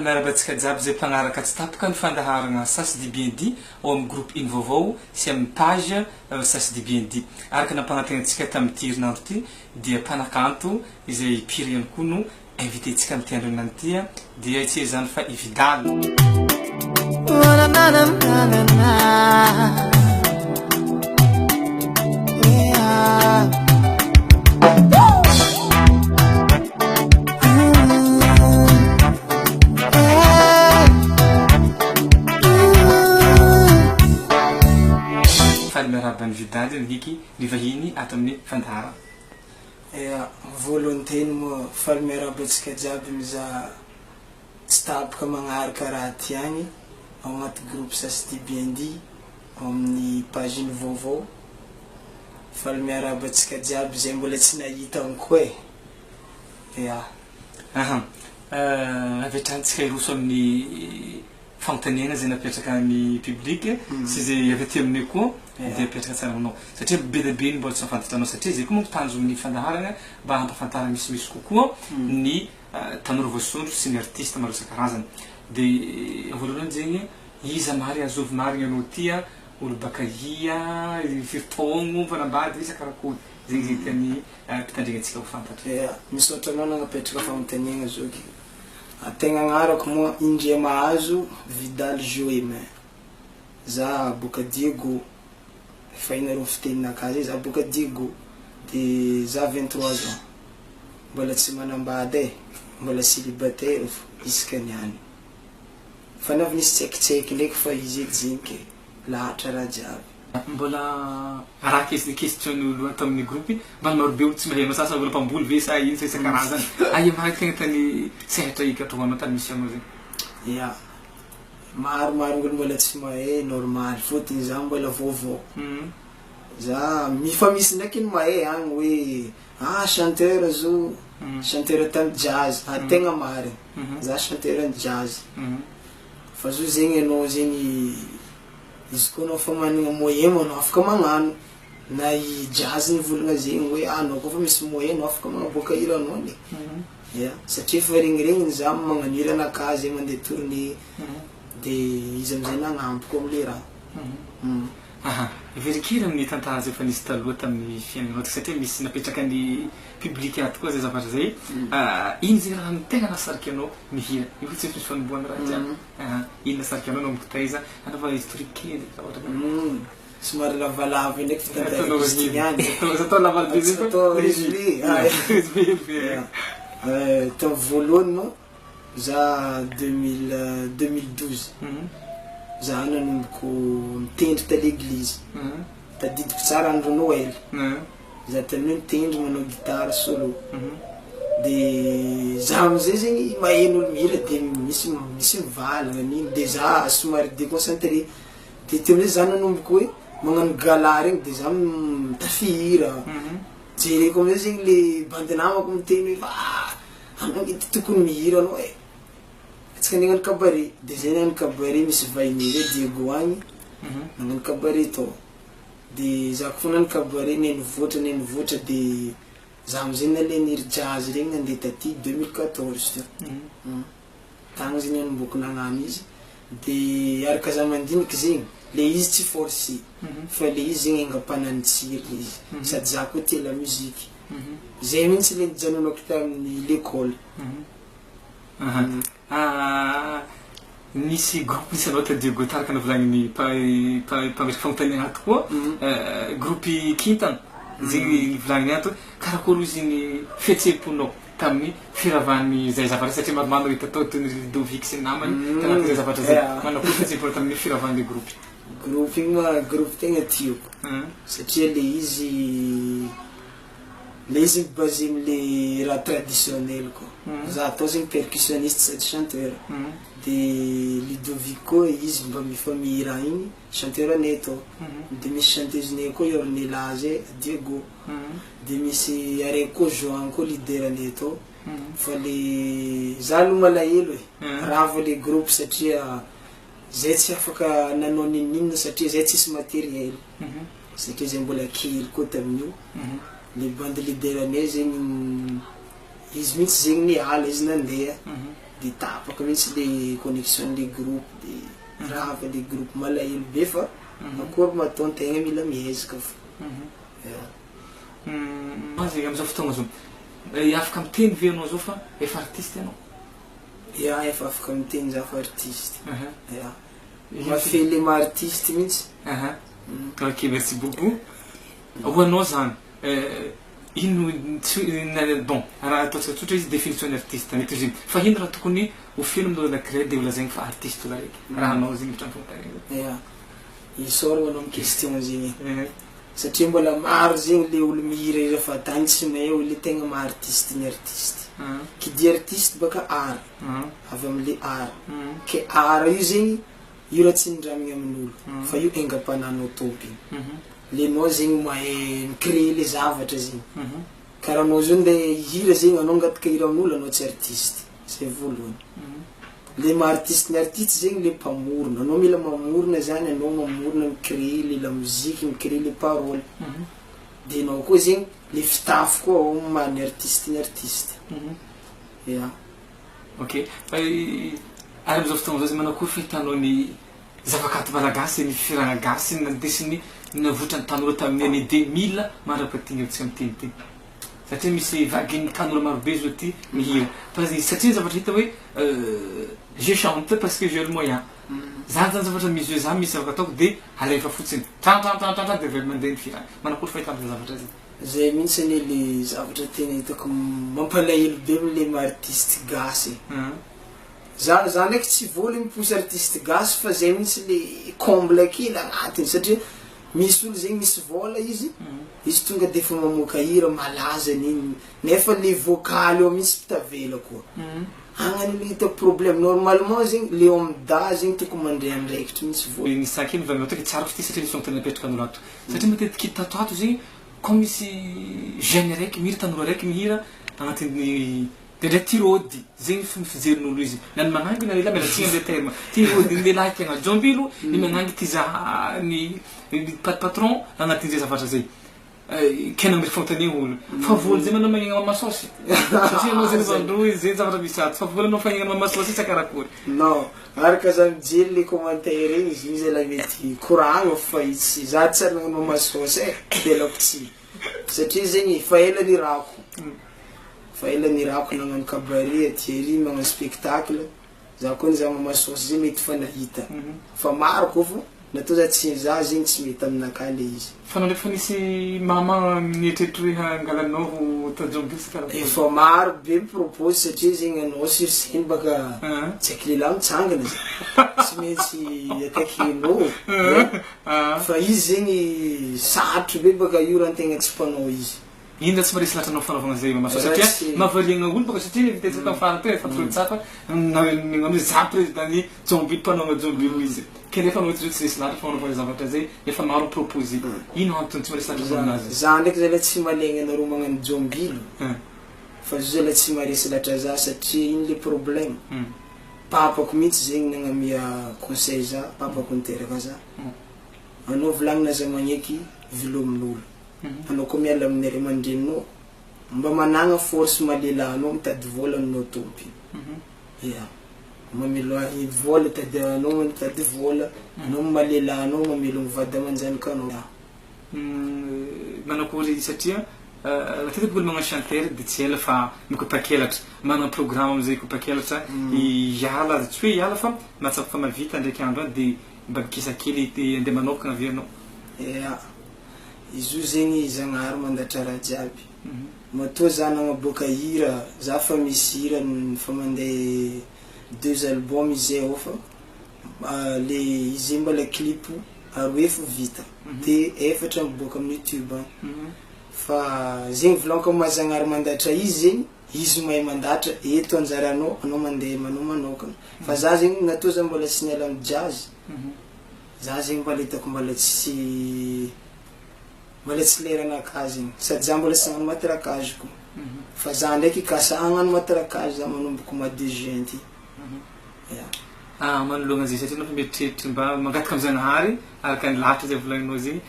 miarabatsika jiaby zay mpagnaraka tsy tapaka ny fandaharagna Sasy Dia Bien Dit ao amin'ny groupe iny vaovao sy amin'ny page Sasy Dia Bien Dit. Araka nampagnategnantsika tamin'ity herinandro ty dia mpanakanto izay pire ihany koa no invité-tsika amin'ity andronany ty dia tsy zany fa i Vidal. Miarabany Vidal niky nivahiny ato amin'ny fandahara. Voalohany teny moa faly miarabantsika jiaby mizaha tsy tapaka magnaraka raha ty agny ao agnaty groupe Sasy Dia Bien Dit ao amin'ny page iny vaovao. Faly miarabantsika jiaby zay mbola tsy nahita agny koa Avetrantsika iroso amin'ny fanontaniana zay napetraka amin'ny public sy zay avy aty aminay koa dia apetraka tsara aminao satria be dia be ny mbola tsy mahafantatranao satria zay koa moa tanjon'ny fandaharagna mba hampafantara misimisy kokoa ny tanora voasondro sy ny artiste maro isan-karazany. Dia voalohany zegny iza mary azovy marigny anao ty olo baka ia firitaogno mpanambady isa karakory zegny zay tiany mpitandregnatsika ho fantatra. Misaotra anao nagnapetraka fanontaniana zao ky. Tegna agnarako moa Indria Mahazo Vidal Joema. Za boka Diego efa inareo fiteninakahy zay za boka Diego dia za 23 ans mbola tsy manambady mbola célibataire isaka niany fa navy nisy tsaikitsaiky ndraiky fa izy ejinika lahatra raha jiaby. Mbola araka izy question'olo atao amin'ny groupe mba marobe olo tsy mahay anao sasa mbola mpamboly ve sa ino sa isan-karazany aia mahay tegna tany sehatra ikatroanao tany misy anao zegny. Maromaro olo mbola tsy mahay normal fôtony za mbola vaovao. Za mifa misy ndraiky ny mahay agny hoe chanteur zo chanteur tamy jazz tegna marigny za chanteur ny jazz fa zo zegny anao zegny izy koa anao fa managna moyen anao afaka magnano na i jazz nivolagna zegny hoe anao koa fa misy moyen anao afaka magnaboaka hira anao ne satria fa regniregniny za magnano hira anakahy zay mandeha tournée dia izy amizay nagnampy koa amile raha. Verikiry amin'ny tantara zay efa nisy taloha tamin'ny fiainanao satria misy napetraka ny public ato koa zay zavatra zay ino zay raha tegna nasariky anao mihira io tsy misy fanomboana raha jiaby ino nasariky anao namombotaiza anaova historique kely somary lavalava ndraiky fitantara atao lavalabe zay atao résumé tamy voalohany moa za 2012 za nanomboko mitendry ta l'église tadidiko tsara andro Noël za tanio mitendry manao gitara solo dia za amizay zegny maheno olo mihira dia misy mivalagna an'iny dia za somary déconcentré dia teo amizay za nanomboko hoe magnano gala regny dia za mitafihira jereko amizay zegny le bandinamako miteny hoe anao ngy tokony mihira anao tsika nagnano cabaret dia zay nagnano cabaret misy vahiny zay Diego agny nagnano cabaret tao dia za koa nagnano cabaret nenivoatra dia za amizay naleny hira jazz regny nandeha taty 2014 tagny zegny nanomboky nagnano izy dia araka za mandiniky zegny le izy tsy forcé fa le izy zegny angam-panany tsira izy sady za koa tia la musique zay mihitsy le nijanonako tamin'ny l'école. Nisy groupe nisy anao Diego taraka navolagniny mpametraka fanontaniana ato koa groupe Kintana zegny volagniny ato karakory izy ny fihetseponao tamin'ny firavan'ny zay zavatra satria maromaro hita tao toy ny Ludovic sy namany tanaty zay zavatra zay manao koa fihetseponao tamin'ny firavan'ny groupe igny ma groupe tegna tiako satria le izy basé amile raha traditionnel koa za atao zegny percussionniste sady chanteur dia Ludovic koa izy mba mifa mihira igny chanteur anay atao dia misy chanteuse nay koa Ornella zay Diego dia misy araiky koa Joan koa leader anay atao fa le za aloha malahelo rava le groupe satria zay tsy afaka nanao ninina satria zay tsisy matériel satria zay mbola kely koa tamin'io le bande leader anay zegny izy mihitsy zegny niala izy nandeha de tapaka mihitsy le connexion le groupe de raha fa le groupe malahelo be fa akory mataontegna mila miezaka fa zegny am'izao fotoagna zao afaka miteny ve anao zao fa efa artiste anao efa afaka miteny za fa artiste mafele ma artiste mihitsy ok merci beaucoup ho anao zany ino bon raha ataontsika tsotra izy définition artiste mety izy fa ino raha tokony ho feno aminao anankiray de olazaigny fa artiste ola raiky raha anao zegny tranofontarigny isoragna anao amy question zegny satria mbola maro zegny le olo mihira izy fa tany tsy mahay le tegna ma artiste ny artiste kidy artiste baka art avy am'le art ke art io zegny io raha tsy ndramigny amin'olo fa io engam-pananao tompiny le anao zegny mahay micréer le zavatra zegny karaha anao zao nde hira zegny anao angataka hira amin'olo anao tsy artiste zay voalohany le ma artiste ny artiste zegny le mpamorona anao mila mamorona zany anao mamorona micréer le la musique micréer le parole de anao koa zegny le fitafy koa ao many artiste ny artiste ok ary am'izao fotoagna zao zegny manakory fahitanao ny zavakanto malagasy ny firagna gasy nandesiny navotra ny tanora tamin'ny année 2000 marapatigny atsika miteniteny satria misy vagueny tanora marobe zao ty mihira satria zavatra hita hoe je chante parce que j'ai le moyen zany zany zavatra misy za misy afaka ataoko de alefa fotsiny trantrantrantrantran de ve mandeha ny firagna manakory fahitana zavatra zay zay mihitsy ane le zavatra tena hitako mampalahelo be amle ma artiste gasy za ndraiky tsy voly miponsy artiste gasy fa zay mihitsy le comble kely agnatiny satria misy olo zegny misy vola izy tonga de fa mamoaka hira malaza niny nefa le vocaly eo mihitsy pitavela koa agnany le hitako problème normalement zegny le eo amy da zegny tokony mandray andraikitry mihitsy vola nisaky iny vagnao toky tsara fty satria nisy tena napetraka an'olo ato satria matetiky tato ato zegny comme misy jeune raiky mihira tanora raiky mihira agnatin'ny de ndray tirody zegny fijerin'olo izy nany magnangy na lehilahy mialatsiny amle terme tirody ny lehilahy tegna jombilo ny magnangy ty zaha ny patron agnatin'izay zavatra zay kena mety fontaniana olo fa voly zay manao magnagna mamasosy satria anao zegny vandro izy zay zavatra misy ato fa voly anao fagnagna mamasosy tsy akarakory non araka za mijery le commentaire igny izy izy la mety koragna fa izy za tsy ary nagnano mamasosy de lako tsy satria zegny fa ela ny rako fa ela ny rako nagnano cabaret Thierry magnano spectacle za koa za mamasosy zay mety fa nahita fa maro koa fo natao za tsy za zegny tsy mety aminaka le izy fa ndraiky fa nisy mama mieritreritry hoe hangalanao tajombizy karaha efa maro be propose satria zegny anao sur scène baka tsy aiky lehilahy mitsangana tsy maintsy atakenao fa izy zegny sarotry be baka io raha tegna tsy mpanao izy ino tsy maresy latranao fanaovagna zay mamaso satria mahavariagna olo baka satria vitetsaka farany teo efa torotsaka amy za président jomby mpanao jombilo izy ke nefa anao tsy resy latra fanaovagna zavatra zay efa maro proposé ino antony tsy maresy latra zanazy za ndraiky zay la tsy malegna anareo magnano jombilo fa zo zay la tsy maresy latra za satria ino le problème papako mihitsy zegny nagnamia conseil za papako niteraka za anao volagnina za magneky vilo amin'olo anao koa miala amin'ny ray aman-dreninao mba managna force malelanao mitady vola aminao tompy mamelo vola tady anao mitady vola anao malelanao mamelo mivady aman-janaka anao manakory satria matetiky olo magnano chanteur de tsy ela fa mikopakelatra manao programme amizay kopakelatra iala tsy hoe iala fa mahatsapa fa mavita ndraiky andro any de mba mikisakely andeha manokagna avy anao izy io zegny zagnahary mandatra raha jiaby matoa za nagnaboaka hira za fa misy hira fa mandeha 2 album izy ao fa le izy mbola clip aroe fo vita de efatra miboaka amin'ny YouTube fa zegny volanko maha zagnahary mandatra izy zegny izy mahay mandatra eto anjaranao anao mandeha manao manokana fa za zegny natao za mbola tsy niala amin'ny jazz za zegny mbola hitako mbola tsy leranakazy igny sady za mbola tsy hagnano matraquage koa fa za ndraiky kasa hagnano matraquage za manomboko mois de juin ty manologna zay satria nafa mieritreritra mba mangataka am'zagnahary araka ny lahatra zay volagninao zegny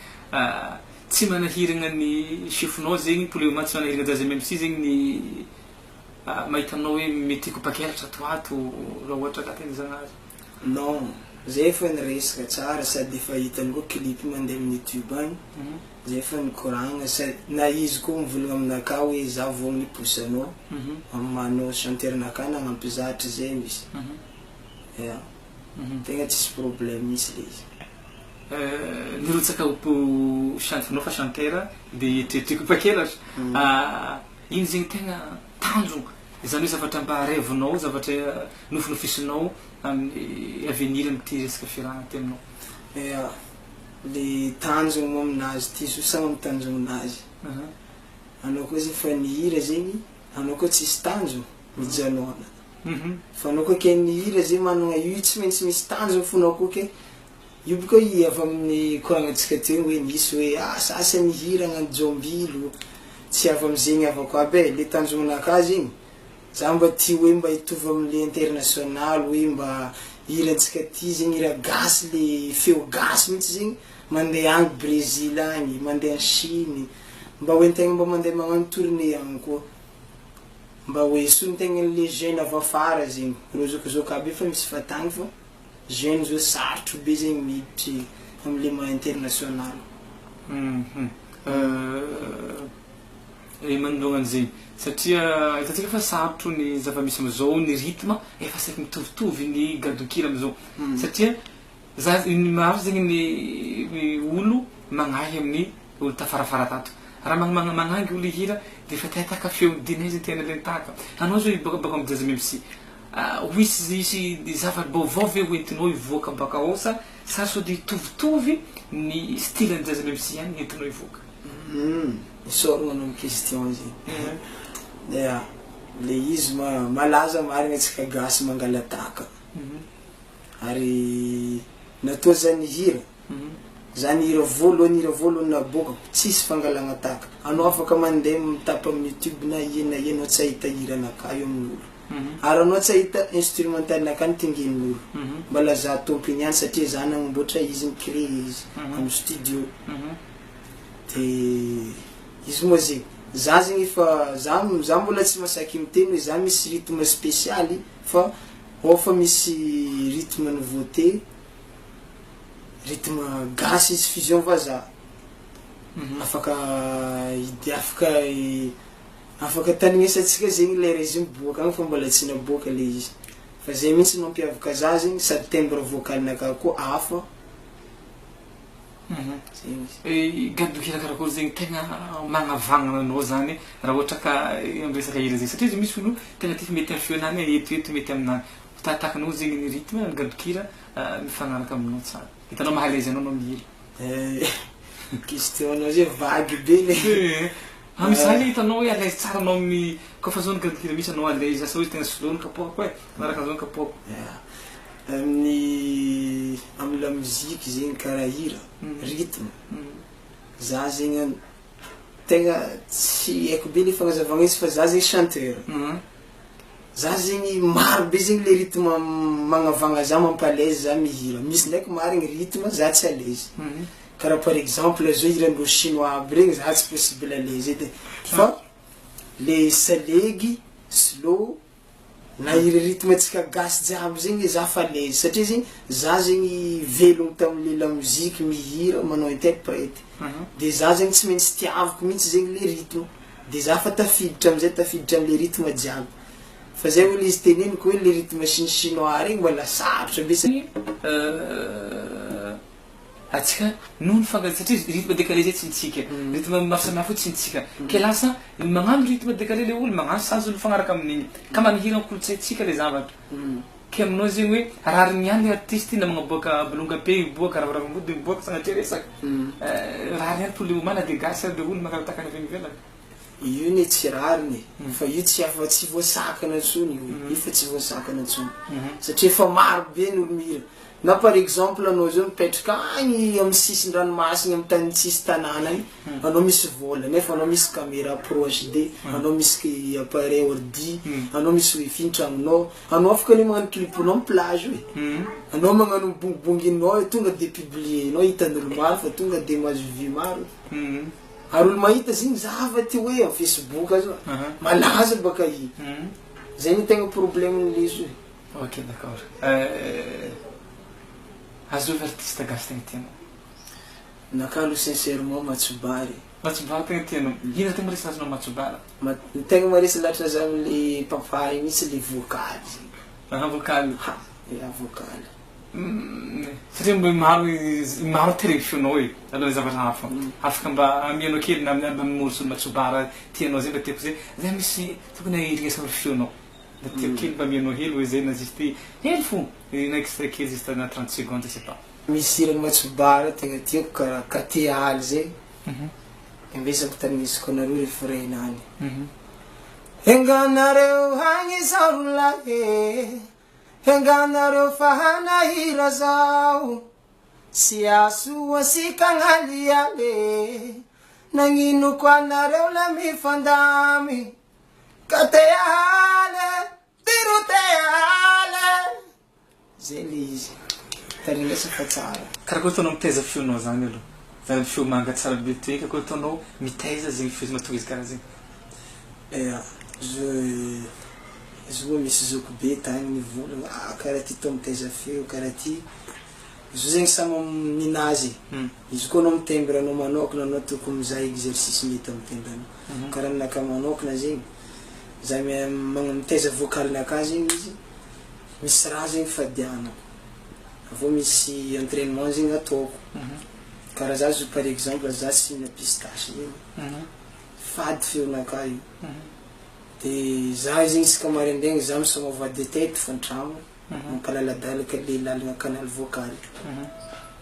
tsy manahiragna ny chiffrenao zegny pour le moment tsy manahiragna jazy même si zegny ny mahitanao hoe mety kopakelatra toato raha ohatra ka tena zanazy non zay efa niresaka tsara sady efa hitany koa clip mandeha amin'ny YouTube agny zay efa nikoragna sady na izy koa mivolagna aminaka hoe za vao niposanao manao chanteurnaka nagnampy zatra zay misy ya tegna tsisy problème misy le izy nirotsaka chantenao fa chanteur dia eritreritry kopakelatra iny zegny tegna tanjona zany hoe zavatra mba revinao zavatra nofinofisinao amin'ny avenir am'ty resaka fiarahana ty aminao ya le tanjona mo aminazy ty so samy amy tanjonazy anao koa zegny fa nihira zegny anao koa tsisy tanjona mijanona fa anao koa ke nihira zegny manana io tsy maintsy misy tanjona fonao koa ke io boka avy amin'ny koragnantsika teo hoe misy hoe sasa nihira agnano jombilo tsy avy am'zegny avako aby le tanjonaka zegny za mba ty hoe mba hitovy am'le international hoe mba hirantsika ty zegny hira gasy le feo gasy mihitsy zegny mandeha agny Brésil agny mandeha Chine mba hoe tegna mba mandeha magnano tournée agny koa mba hoe sontegna le jeune avy afara zegny rozokozoko aby fa misy fatagny fa jeune zao sarotro be zegny miditry am'le maha international manondrogna an'zegny satria hitantsika fa sarotro ny zava-misy am'izao ny rythme efa saiky mitovitovy ny gadokira am'izao satria za ny maro zegny ny olo magnahy amin'ny olo tafarafara tato raha magnangy olo hira de fa tahitaka feo dine zegny tena le tahaka anao zao baka amy jaza memsy hoisy zava-baovao ve hoentinao hivoaka baka ao sa sao de hitovitovy ny style ny jaza memsy any entinao hivoaka misorogna anao amy question zegny ya le izy malaza marigna atsika gasy mangalataka ary natao zany hira zany hira voalohany naboaka tsisy fangalagna taka anao afaka mandeha mitapa amin'ny YouTube na ianao tsy ahita hiranaka io amin'olo ary anao tsy ahita instrumental naka nitingen'olo mbala za tompiny any satria za nagnamboatra izy nicrée izy amy studio de izy moa zegny za zegny fa za mbola tsy masaky miteny hoe za misy rythme spécialy fa fa misy rythme nouveauté rythme gasy izy fusion vazaha afaka tanignesatsika zegny lera izy miboaka agny fa mbola tsy naboaka le izy fa zay mihitsy mampiavaka za zegny sady timbre vocalinaka koa hafa gadokira karakory zegny tegna magnavagnana anao zany raha ohatra ka amresaka hira zegny satria misy olo tegna tifa mety amy feonany etoeto mety aminany tahatakanao zegny ny rythme gadokira mifagnaraka aminao tsara hitanao mahalezy anao nao mihira question anao zay vague be le misy zany hitanao hoe alazy tsara anao amy kofa zao ny gadokira misy anao alazy asa hoe tegna slow ny kapohako manaraka zao ny kapohako amin'ny la musique zegny karaha hira rythme za zegny tegna tsy haiko be le fagnazavagna izy fa za zegny chanteur za zegny maro be zegny le rythme magnavagna za mampalaise za mihira misy ndraiky marigny rythme za tsy alaise karaha par exemple zao hirandro chinois aby regny za tsy possible alaise edy fa le salegy slow na hira rythme atsika gasy jiaby zegny za fa alaise satria zegny za zegny velogno tam'le la musique mihira manao interprète de za zegny tsy maintsy tiaviko mihitsy zegny le rythme de za fa tafiditra am'le rythme jiaby fa zay olo izy teneniko hoe le rythme chinois regny mbola sarotra be atsika noho satria rythme décalé zay tsy ntsika rythme maro samihafa tsy ntsika ke lasa magnano rythme décalé le olo magnano sazy olo fagnaraka amin'igny ka manihira ny kolotsaintsika le zavatra ke aminao zegny hoe rariny ihany le artiste na magnaboaka bolongampe iboaka ravaravampody miboaka sagnatria resaka rariny ihany tolo mana de gasy le olo mangalataka any avy ivelany io ne tsy rariny fa io tsy afa tsy voasakana ntsony io fa tsy voasakana ntsony satria fa maro be ny olo mihira na par exemple anao zao mipetraka agny amy sisin-dranomasina amy tany tsisy tanàna agny anao misy vola nefa anao misy caméra pro HD anao misy appareil ordi anao misy wifi ntragnonao anao afaka le magnano cliponao amy plage hoe anao magnano bongbonginao tonga de publienao hitan'olo maro fa tonga de mahazo vue maro ary olo mahita zigny zava ty hoe am Facebook azo malaza baka i zay ny tegna problème n'izy io. Ok, d'accord. Azovy artiste gasy tegna tianao? Naka aloha sincèrement Matsubary. Matsubary tegna tianao? Ino tegna maresy lazanao Matsubary? Tegna maresy latra za amle papa misy le vocal zigny. Vocal? Ha, ya vocal. Satria mba maro télévisionao e aloha zavatra hafa afaka mba amianao kely na mamorosy Matsubary tianao zay mba tiako zay zay misy tokony ahirignesa fionao mba tiako kely mba amianao hely hoe zay na juste hely fo na extrait kely juste na 30 secondes je sais pas. Misy irany Matsubary tegna tiako karaha Katealy zay ambesako tanisiko anareo refrain nany enganareo hagnizaolahe enganareo fahanahira zao sy asoa sikagnalyale nagnino anareo la mifandamy Katealy tirotealy zay le izy tarinesa fa tsara karaha koa ataonao mitaiza fionao zany aloha zany fio manga tsara be toy ka koa ataonao mitaiza zegny fio mahatonga izy karaha zegny. Izy hoe misy zoko be tagny mivolagna karaha ty to mitaiza feo karaha ty izy zegny samy minazy izy koa anao mitembra anao manokana anao tokony mizaha exercice mety amin'ny tembranao karaha ninaka manokana zegny za mitaiza vocalinaka zegny izy misy raha zegny fadianako avao misy entraînement zegny ataoko karaha za zo par exemple za tsy mihina pistache zegny fady feonaka io de za zegny isaka maraindraigny za misaoma voix de tête fantragno mampalaladalaka le lalagna canal vocal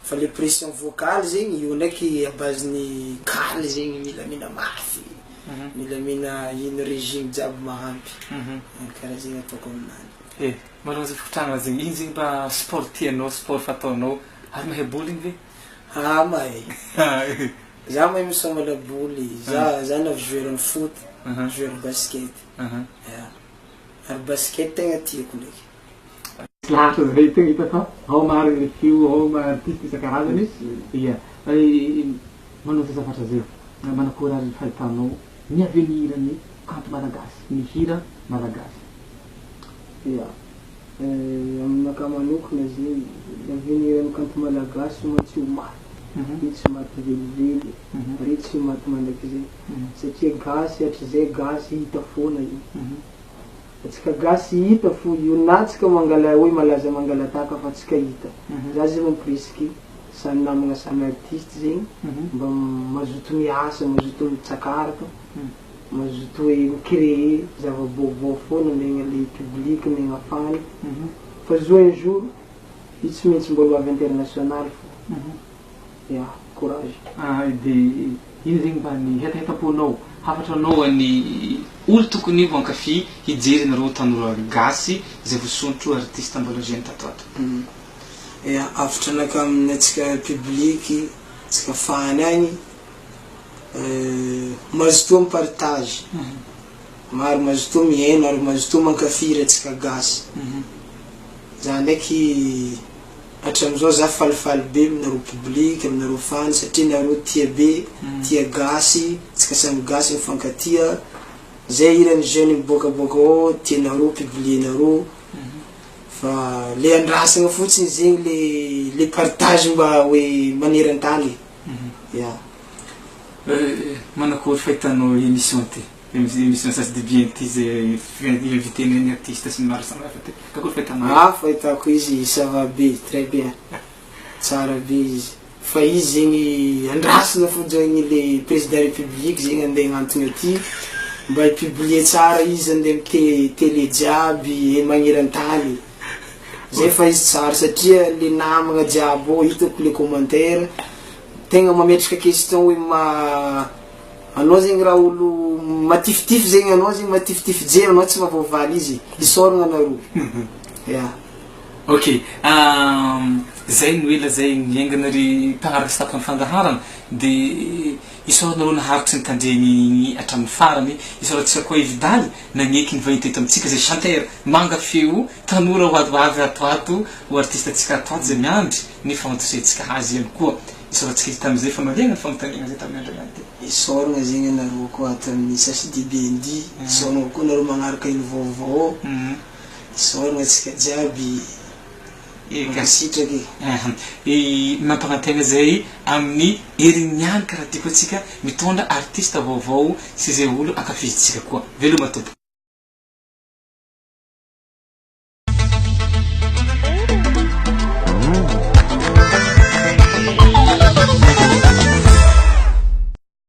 fa le pression vocale zegny io ndraiky à base ny kaly zegny mila mina mafy mila mina ino régime jiaby mahampy karaha zegny ataoko aminany. Malao zay fokotragna zegny ino zegny mba sport tianao sport fataonao ary mahay boly igny ve? Mahay za mahay misaoma laboly za na joueur foot joueur basket ary basket tegna tiako ndraiky lahatra zay tegna hita fa ao maro ny fio ao artiste isan-karazany ia manao zay zavatra zay manakory ary fahitanao ny avenir ny kanto malagasy ny hira malagasy. ia aminaka manokana zegny avenir ny kanto malagasy matsio maty tsy maty velively re tsy maty mandraiky zay satria gasy hatrizay gasy hita foana io atsika gasy hita fo io na tsika mangala hoe malaza mangalataka fa tsika hita za zay mampirisky samy namagna samy artiste zegny mba mazoto miasa mazoto mitsakaraka mazoto hoe micréer zava-baovao foana megna le public megna fany fa zo un jour io tsy maintsy mbola avy international fo. Ya, courage. De ino zegny mba ny hetahetaponao hafatranao ny olo tokony voankafy hijery nareo tanora gasy zay vosontro artiste mbola jeune tato ato. Afatra anaka amin'ny atsika public tsika fany agny mazotoa mipartage maro mazotoa mihaino ary mazotoa mankafiry atsika gasy za ndraiky hatramizao za falifaly be aminareo public aminareo fany satria nareo tia be tia gasy tsika samy gasy mifankatia zay irany jeune miboakaboaka ao tianareo publienareo fa le andrasagna fotsiny zegny le partage mba hoe maneran-tany. Ya manakory fahitanao émission ty émission sasy de bien ty zay invité ny artiste sy ny maro samihafa ty kakory fahitanao? Fahitako izy ça va be très bien tsara be izy fa izy zegny andrasana fo zegny le président république zegny andeha agnantony aty mba hipublier tsara izy andeha amy télé jiaby magneran-tany zay fa izy tsara satria le namagna jiaby ao hitako le commentaire tegna mametraka question hoe anao zegny raha olo matifitify zegny anao zegny matifitify jery anao tsy mahavoavaly izy isoragna anareo. Ya ok zay ny oela zay miainganary mpagnaraka sy tapaka ny fandaharana de isoranareo naharitry ny tandreny hatramin'ny farany isorantsika koa evidaly nagneky ny vahita eto amitsika zay chanteur manga feo tanora hoadoavy atoato ho artiste atsika atoato zay miandry nefa antosentsika azy ihany koa isaoratsika tam'izay fa malena fagnontaniana zay tamin'ny andro anty isaoragna zegny anareo koa atamin'ny sasy bendi isaoragna koa nareo magnaraka ilo vaovao isaoragna atsika jiaby kasitraky mampanantegna zay amin'ny herin'ny any karaha ty koa atsika mitondra artiste vaovao sy zay olo ankafizitsika koa veloma tompo